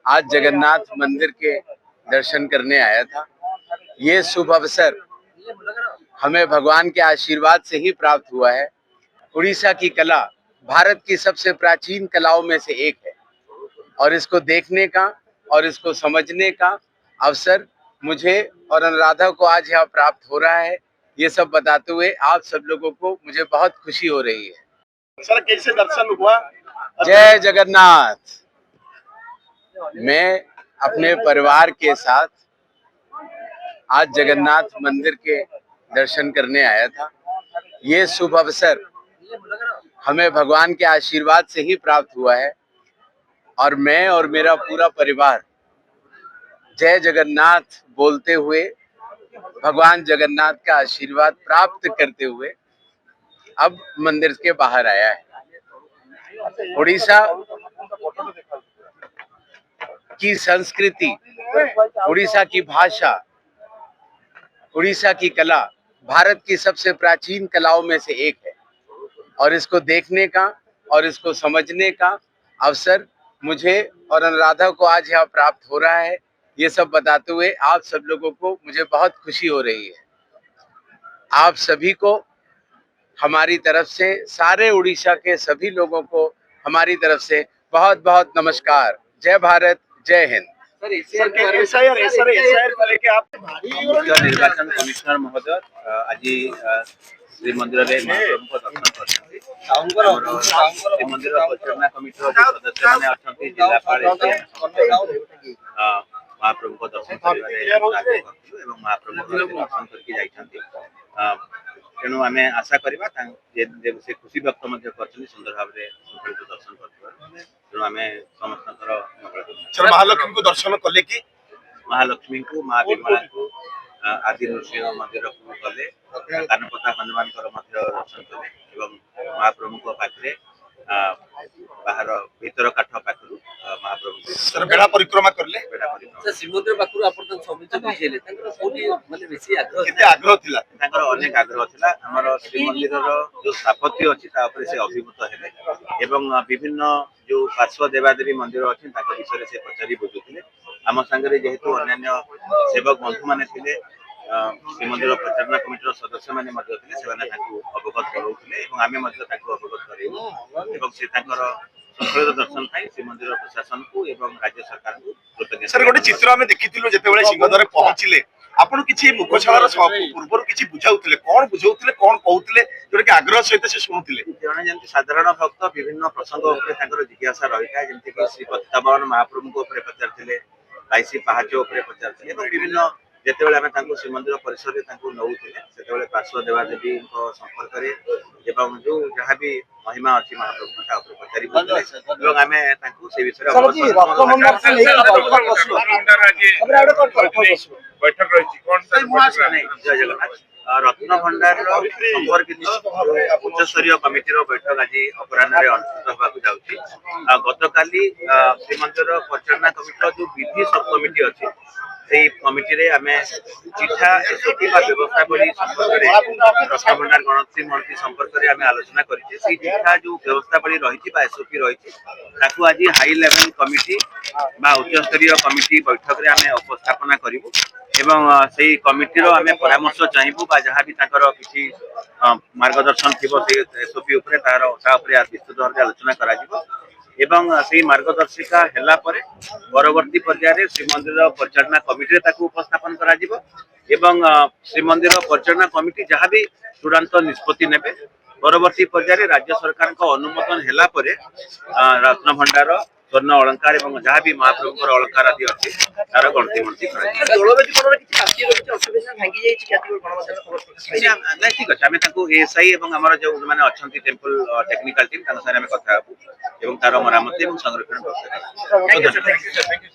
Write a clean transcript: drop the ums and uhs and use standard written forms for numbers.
आज जगन्नाथ मंदिर के दर्शन करने आया था। ये शुभ अवसर हमें भगवान के आशीर्वाद से ही प्राप्त हुआ है। उड़ीसा की कला भारत की सबसे प्राचीन कलाओं में से एक है और इसको देखने का और इसको समझने का अवसर मुझे और अनुराधा को आज यहाँ प्राप्त हो रहा है। ये सब बताते हुए आप सब लोगों को मुझे बहुत खुशी हो रही है। सर कैसे दर्शन हुआ? जय जगन्नाथ। मैं अपने परिवार के साथ आज जगन्नाथ मंदिर के दर्शन करने आया था। ये शुभ अवसर हमें भगवान के आशीर्वाद से ही प्राप्त हुआ है और मैं और मेरा पूरा परिवार जय जगन्नाथ बोलते हुए भगवान जगन्नाथ का आशीर्वाद प्राप्त करते हुए अब मंदिर के बाहर आया है। उड़ीसा की संस्कृति, उड़ीसा की भाषा, उड़ीसा की कला भारत की सबसे प्राचीन कलाओं में से एक है और इसको देखने का और इसको समझने का अवसर मुझे और अनुराधा को आज यहाँ प्राप्त हो रहा है। ये सब बताते हुए आप सब लोगों को मुझे बहुत खुशी हो रही है। आप सभी को हमारी तरफ से, सारे उड़ीसा के सभी लोगों को हमारी तरफ से बहुत बहुत नमस्कार। जय भारत, जय हिंद। मुख्य निर्वाचन कमिशनर महोदय आज श्रीमंदिर महाप्रभु दर्शन कर श्रीमंदिर परिचालना कमिटी सदस्य मैंने अच्छा जिलापाल महाप्रभु को दर्शन कर महाप्रभु दर्शन करके तेणु आम आशा करवा से खुशी व्यक्त कर सुंदर भाव दर्शन कर तेणु आम समस्त महालक्ष्मी को दर्शन कले कि महालक्ष्मी को माँ विमला को आदि नृसिंह मंदिर को गले कानपता हनुमान दर्शन कले महाप्रभु पाखे बाहर भीतर काठ पाखु महाप्रभु बेड़ा परिक्रमा करले श्रीमंदिर पाखु आग्रह थिला अनेक आग्रह थिला हमर श्रीमंदिर जो स्थापत्य अच्छी से अभिभूत हेले एवं विभिन्न जो पार्श्व देवादेवी मंदिर अच्छी विषय से पचारि बुझुले आम सांगे जेहेतु अन्य सेवक बंधु मैंने श्रीमंदिर परिचालना कमिटी सदस्य मैंने अवगत कराउले आम अवगत करूँ से सफल दर्शन पाई श्रीमंदिर प्रशासन को एवं राज्य सरकार को कृतज्ञता। सर गोटे चित्र आम देखिथिलु जेतेबेले सिंहद्वार पहुंचिले आपण किछि मुखछालार पूर्वर किछि बुझाउथिले कोन कहउथिले जोटा कि आग्रह सहित से सुनुथिले जने जेंति साधारण भक्त विभिन्न प्रसंग उपरे तांकर जिज्ञासा रहिता जेंति कि श्री पतितावन महाप्रभु को उपरे पचारथिले लाइसी पहाच उपरे पचारथिले एवं विभिन्न जेतेबेले आमे तांको श्रीमंदिर परिसर रे तांको नउथिले सेतेबेले पार्श्व देवादेवी संपर्क रे एवं जो जहाँ भी महिमा अच्छी महाप्रभु ता उपरे पचारि बुझले एवं आमे तांको से विषय बैठक रही जय जगन्नाथ रत्न भंडार संपर्कित उच्च स्तरीय कमिटी बैठक आज अपराह अनुष्ठित होगा गतकाली श्रीमंदिर परिचालना कमिटी जो विधि सब कमिटी अच्छी से कमिटी आम चिठा एसओपी व्यवस्थावली संपर्क में रत्न भंडार गणतंत्री मंत्री संपर्क में आम आलोचना करें चिठा जो व्यवस्थावली रही एसओपी रही आज हाई लेवल कमिटी उच्च स्तरीय कमिटी बैठक में आम उपस्थापना करूँ एवं से कमिटी आम परामर्श चाहबू जहाँ भी किसी मार्गदर्शन थी एसओपी विस्तृत भाव में आलोचना करा एवं से मार्गदर्शिका हैला परे परवर्ती पर्याय श्रीमंदिर परिचालना कमिटी उपस्थापन करा एवं श्रीमंदिर परिचालना कमिटी जहाँ भी चूड़ांत निष्पत्ति नेबे परवर्ती पर्याय राज्य सरकार अनुमोदन हैला परे रत्न भंडार स्वर्ण अलंकार एवं जहाँ भी महाप्रभु अलंकार आदि अच्छी तार गणती गणती ठीक अच्छे आम एएसआई और आम जो मैंने अच्छा टेम्पल टेक्निकल टीम कथा तार मरामती और संरक्षण व्यवस्था।